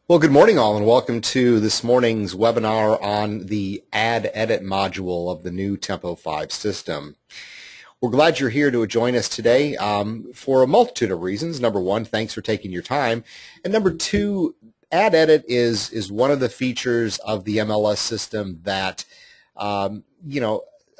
Well, good morning all, and welcome to this morning's webinar on the AddEdit module of the new Tempo 5 system. We're glad you're here to join us today for a multitude of reasons. Number one, thanks for taking your time. And number two, AddEdit is one of the features of the MLS system that, a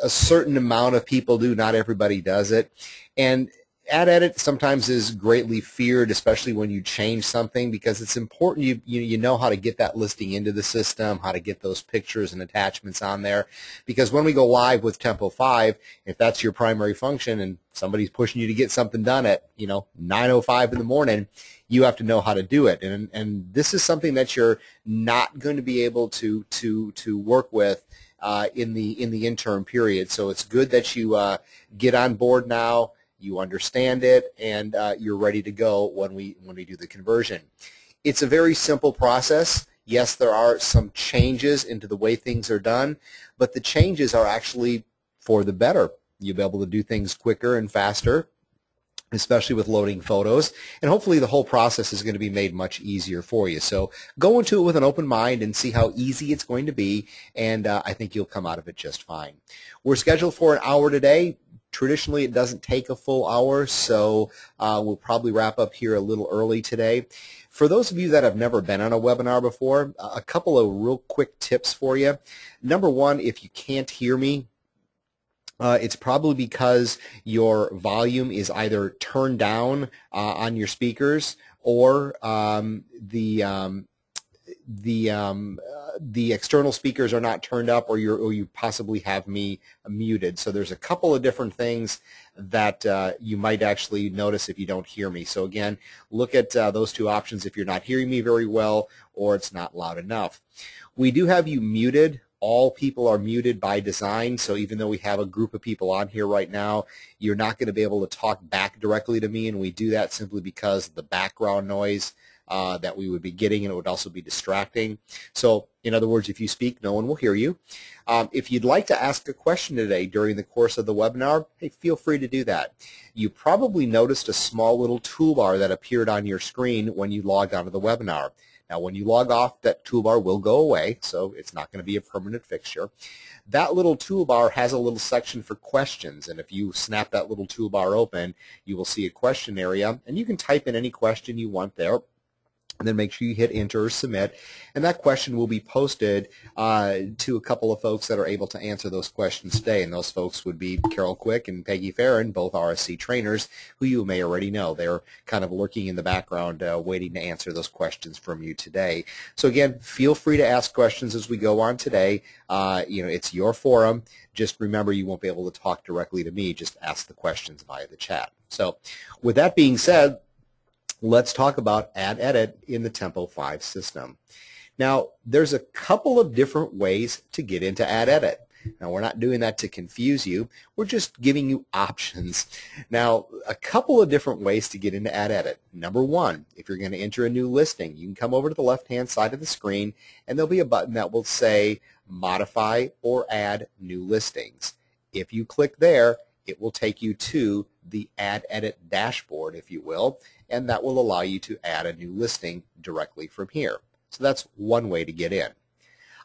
certain amount of people do. Not everybody does it. And AddEdit sometimes is greatly feared, especially when you change something, because it's important you know how to get that listing into the system, how to get those pictures and attachments on there. Because when we go live with Tempo 5, if that's your primary function and somebody's pushing you to get something done at 9:05 in the morning, you have to know how to do it. And this is something that you're not going to be able to work with in the interim period. So it's good that you get on board now. You understand it, and you're ready to go when we do the conversion. It's a very simple process. Yes, there are some changes into the way things are done, but the changes are actually for the better. You'll be able to do things quicker and faster, especially with loading photos, and hopefully the whole process is going to be made much easier for you. So go into it with an open mind and see how easy it's going to be, and I think you'll come out of it just fine. We're scheduled for an hour today. Traditionally, it doesn't take a full hour, so we'll probably wrap up here a little early today. For those of you that have never been on a webinar before, a couple of real quick tips for you. Number one, if you can't hear me, it's probably because your volume is either turned down on your speakers, or the external speakers are not turned up, or you possibly have me muted. So there's a couple of different things that you might actually notice if you don't hear me. So again, look at those two options if you're not hearing me very well or it's not loud enough. We do have you muted. All people are muted by design, so even though we have a group of people on here right now, you're not going to be able to talk back directly to me, and we do that simply because of the background noise that we would be getting, and it would also be distracting. So in other words, if you speak, no one will hear you. If you'd like to ask a question today during the course of the webinar, hey, feel free to do that. You probably noticed a small little toolbar that appeared on your screen when you logged onto the webinar. Now, when you log off, that toolbar will go away, so it's not going to be a permanent fixture. That little toolbar has a little section for questions, and if you snap that little toolbar open, you will see a question area, and you can type in any question you want there. And then make sure you hit enter or submit, and that question will be posted to a couple of folks that are able to answer those questions today, and those folks would be Carol Quick and Peggy Farron, both RSC trainers, who you may already know. They're kind of lurking in the background waiting to answer those questions from you today. So again, feel free to ask questions as we go on today. It's your forum. Just remember, you won't be able to talk directly to me. Just ask the questions via the chat. So with that being said, let's talk about AddEdit in the Tempo 5 system. Now, there's a couple of different ways to get into AddEdit. Now, we're not doing that to confuse you. We're just giving you options. Now, a couple of different ways to get into AddEdit. Number one, if you're going to enter a new listing, you can come over to the left-hand side of the screen, and there'll be a button that will say Modify or Add New Listings. If you click there, it will take you to the AddEdit dashboard, if you will, and that will allow you to add a new listing directly from here. So that's one way to get in.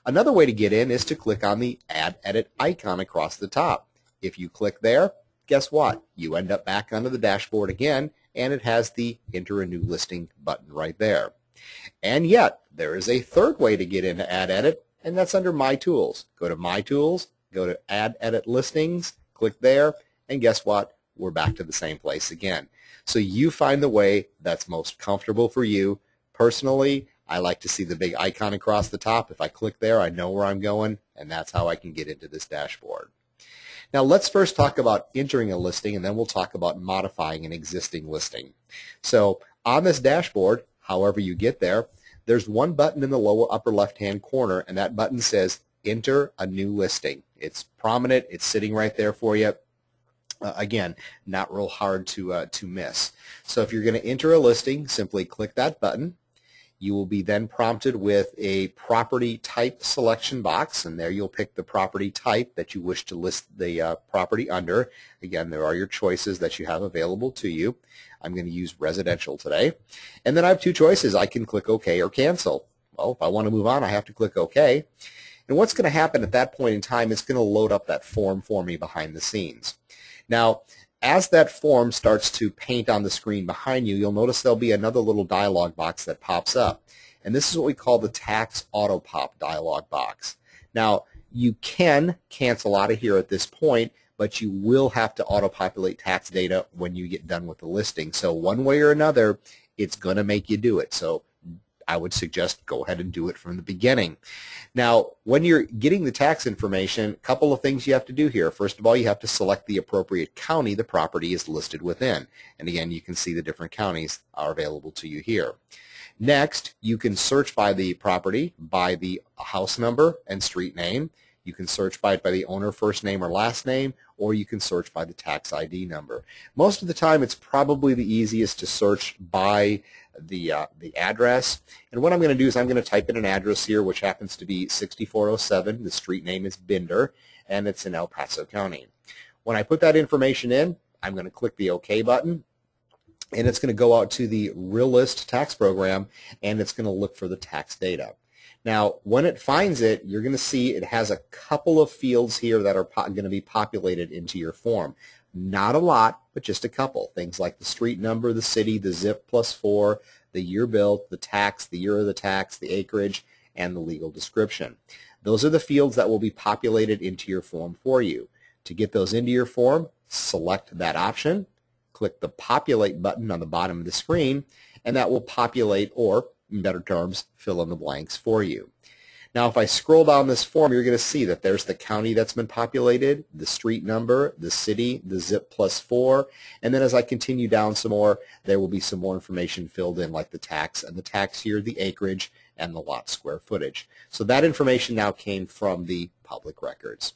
Another way to get in is to click on the AddEdit icon across the top. If you click there, guess what? You end up back onto the dashboard again, and it has the Enter a New Listing button right there. And yet, there is a third way to get into AddEdit, and that's under My Tools. Go to My Tools, go to AddEdit Listings, click there, and guess what? We're back to the same place again. So you find the way that's most comfortable for you. Personally, I like to see the big icon across the top. If I click there, I know where I'm going, and that's how I can get into this dashboard. Now let's first talk about entering a listing, and then we'll talk about modifying an existing listing. So on this dashboard, however you get there, there's one button in the lower upper left-hand corner, and that button says Enter a New Listing. It's prominent. It's sitting right there for you. Again, not real hard to miss. So if you're going to enter a listing, simply click that button. You will be then prompted with a property type selection box, and there you'll pick the property type that you wish to list the property under. Again, there are your choices that you have available to you. I'm going to use residential today. And then I have two choices. I can click OK or cancel. Well, if I want to move on, I have to click OK. And what's going to happen at that point in time is going to load up that form for me behind the scenes. Now, as that form starts to paint on the screen behind you, you'll notice there'll be another little dialog box that pops up. And this is what we call the Tax Autopop dialog box. Now, you can cancel out of here at this point, but you will have to auto-populate tax data when you get done with the listing. So one way or another, it's going to make you do it. So I would suggest go ahead and do it from the beginning. Now, when you're getting the tax information, a couple of things you have to do here. First of all, you have to select the appropriate county the property is listed within. And again, you can see the different counties are available to you here. Next, you can search by the property by the house number and street name. You can search by it by the owner first name or last name, or you can search by the tax ID number. Most of the time, it's probably the easiest to search by the address. And what I'm going to do is I'm going to type in an address here, which happens to be 6407. The street name is Binder, and it's in El Paso County. When I put that information in, I'm going to click the OK button, and it's going to go out to the Realist tax program, and it's going to look for the tax data. Now, when it finds it, you're going to see it has a couple of fields here that are going to be populated into your form. Not a lot, but just a couple. Things like the street number, the city, the zip +4, the year built, the tax, the year of the tax, the acreage, and the legal description. Those are the fields that will be populated into your form for you. To get those into your form, select that option, click the Populate button on the bottom of the screen, and that will populate, or in better terms, fill in the blanks for you. Now, if I scroll down this form, you're going to see that there's the county that's been populated, the street number, the city, the zip +4, and then as I continue down some more, there will be some more information filled in like the tax and the tax year, the acreage, and the lot square footage. So that information now came from the public records.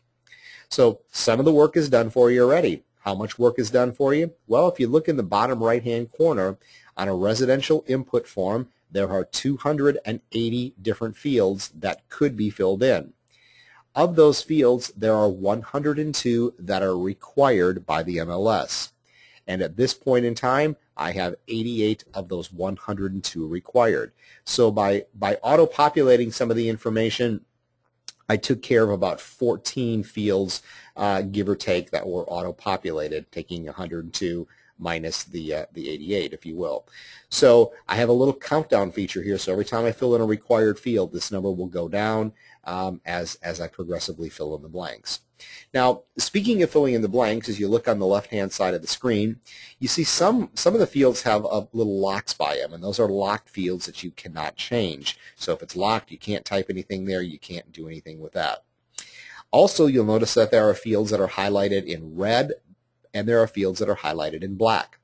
So some of the work is done for you already. How much work is done for you? Well, if you look in the bottom right-hand corner on a residential input form, there are 280 different fields that could be filled in. Of those fields, there are 102 that are required by the MLS. And at this point in time, I have 88 of those 102 required. So by auto-populating some of the information, I took care of about 14 fields, give or take, that were auto-populated, taking 102 minus the 88, if you will. So I have a little countdown feature here, so every time I fill in a required field, this number will go down as I progressively fill in the blanks. Now, speaking of filling in the blanks, as you look on the left-hand side of the screen, you see some of the fields have little locks by them, and those are locked fields that you cannot change. So if it's locked, you can't type anything there, you can't do anything with that. Also, you'll notice that there are fields that are highlighted in red, and there are fields that are highlighted in black.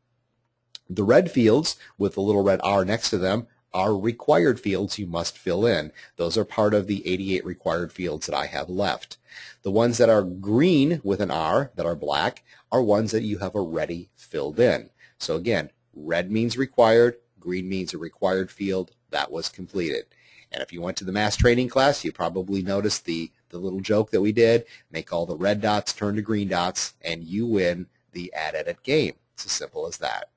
The red fields with the little red R next to them are required fields you must fill in. Those are part of the 88 required fields that I have left. The ones that are green with an R, that are black, are ones that you have already filled in. So again, red means required, green means a required field. That was completed. And if you went to the mass training class, you probably noticed the little joke that we did. Make all the red dots turn to green dots, and you win the AddEdit game. It's as simple as that.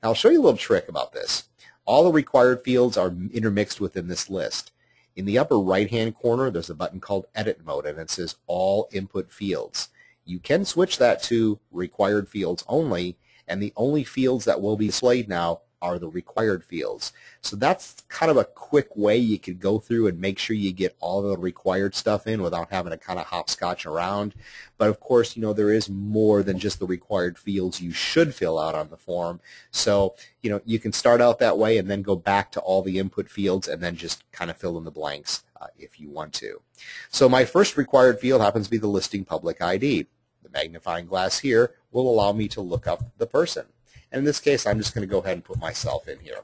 Now, I'll show you a little trick about this. All the required fields are intermixed within this list. In the upper right-hand corner, there's a button called Edit Mode, and it says All Input Fields. You can switch that to Required Fields Only, and the only fields that will be displayed now are the required fields. So that's kind of a quick way you could go through and make sure you get all the required stuff in without having to kind of hopscotch around. But of course, you know, there is more than just the required fields you should fill out on the form. So, you know, you can start out that way and then go back to all the input fields and then just kind of fill in the blanks if you want to. So my first required field happens to be the listing public ID. The magnifying glass here will allow me to look up the person. And in this case, I'm just going to go ahead and put myself in here.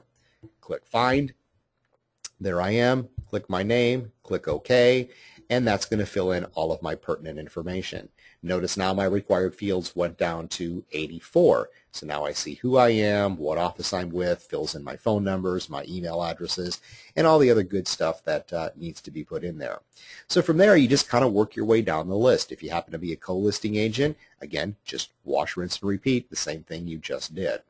Click Find. There I am. Click my name. Click OK. and that's going to fill in all of my pertinent information. Notice now my required fields went down to 84. So now I see who I am, what office I'm with, fills in my phone numbers, my email addresses, and all the other good stuff that needs to be put in there. So from there, you just kind of work your way down the list. If you happen to be a co-listing agent, again, just wash, rinse, and repeat the same thing you just did.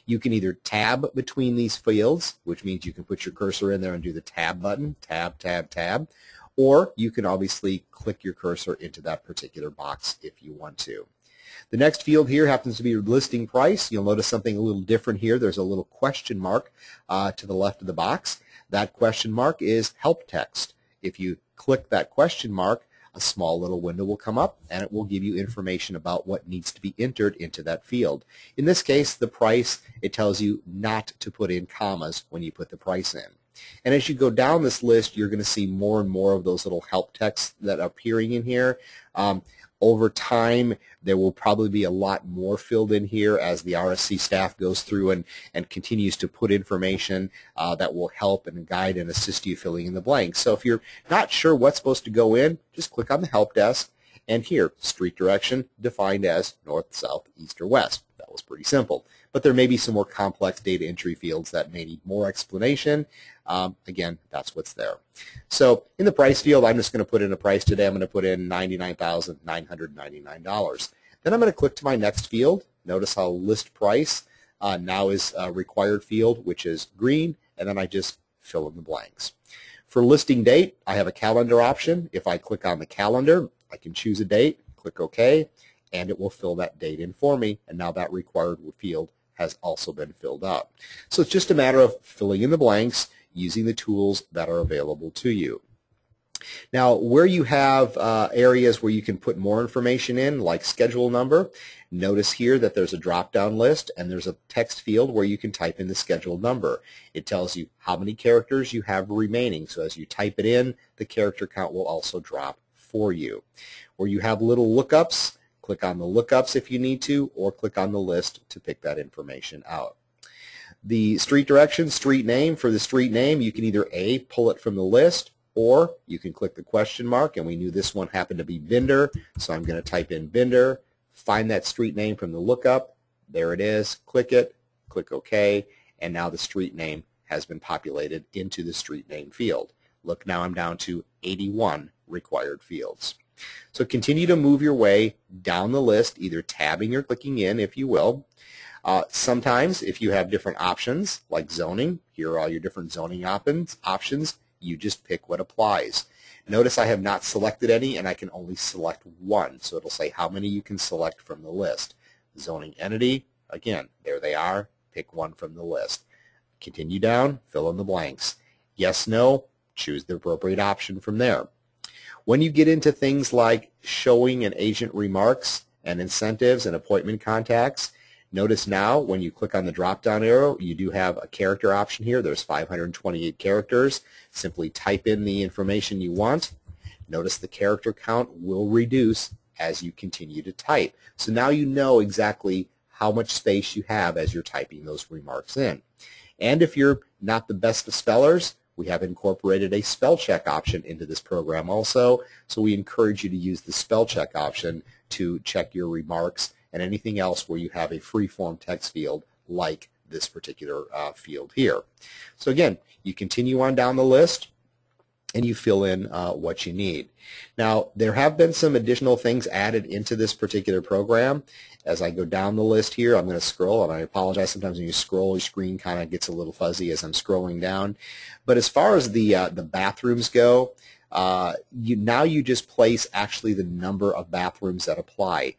You can either tab between these fields, which means you can put your cursor in there and do the tab button, tab, tab, tab, or you can obviously click your cursor into that particular box if you want to. The next field here happens to be your listing price. You'll notice something a little different here. There's a little question mark to the left of the box. That question mark is help text. If you click that question mark, a small little window will come up and it will give you information about what needs to be entered into that field. In this case, the price, it tells you not to put in commas when you put the price in. And as you go down this list, you're going to see more and more of those little help texts that are appearing in here. Over time, there will probably be a lot more filled in here as the RSC staff goes through and continues to put information that will help and guide and assist you filling in the blanks. So if you're not sure what's supposed to go in, just click on the help desk, and here, street direction defined as north, south, east, or west. That was pretty simple. But there may be some more complex data entry fields that may need more explanation. Again, that's what's there. So in the price field, I'm just going to put in a price today. I'm going to put in $99,999. Then I'm going to click to my next field. Notice how list price now is a required field, which is green, and then I just fill in the blanks. For listing date, I have a calendar option. If I click on the calendar, I can choose a date, click OK, and it will fill that date in for me, and now that required field has also been filled out. So it's just a matter of filling in the blanks using the tools that are available to you. Now, where you have areas where you can put more information in, like schedule number, notice here that there's a drop-down list and there's a text field where you can type in the schedule number. It tells you how many characters you have remaining, so as you type it in, the character count will also drop for you. Where you have little lookups, click on the lookups if you need to, or click on the list to pick that information out. The street direction, street name, for the street name, you can either A, pull it from the list, or you can click the question mark, and we knew this one happened to be vendor, so I'm going to type in vendor, find that street name from the lookup, there it is, click it, click OK, and now the street name has been populated into the street name field. Look, now I'm down to 81 required fields. So continue to move your way down the list, either tabbing or clicking in, if you will. Sometimes, if you have different options, like zoning, here are all your different zoning options, you just pick what applies. Notice I have not selected any, and I can only select one, so it'll say how many you can select from the list. Zoning entity, again, there they are, pick one from the list. Continue down, fill in the blanks. Yes, no, choose the appropriate option from there. When you get into things like showing an agent remarks and incentives and appointment contacts, notice now when you click on the drop-down arrow, you do have a character option here. There's 528 characters. Simply type in the information you want. Notice the character count will reduce as you continue to type. So now you know exactly how much space you have as you're typing those remarks in. And if you're not the best of spellers, we have incorporated a spell check option into this program also, so we encourage you to use the spell check option to check your remarks and anything else where you have a free-form text field like this particular field here. So again, you continue on down the list and you fill in what you need. Now, there have been some additional things added into this particular program. As I go down the list here, I'm going to scroll, and I apologize, sometimes when you scroll, your screen kind of gets a little fuzzy as I'm scrolling down. But as far as the bathrooms go, now you just place actually the number of bathrooms that apply.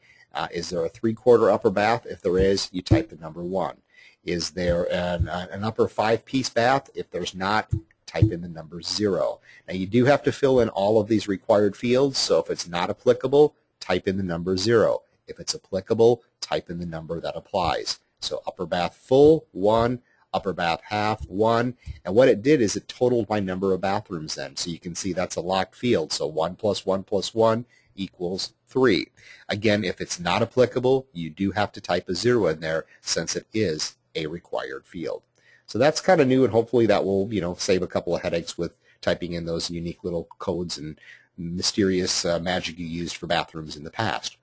Is there a 3/4 upper bath? If there is, you type the number 1. Is there an upper 5-piece bath? If there's not, type in the number 0. Now you do have to fill in all of these required fields, so if it's not applicable, type in the number 0. If it's applicable, type in the number that applies. So upper bath full, 1, upper bath half, 1, and what it did is it totaled my number of bathrooms then. So you can see that's a locked field, so 1 + 1 + 1 equals 3. Again, if it's not applicable, you do have to type a 0 in there since it is a required field. So that's kind of new, and hopefully that will, save a couple of headaches with typing in those unique little codes and mysterious magic you used for bathrooms in the past.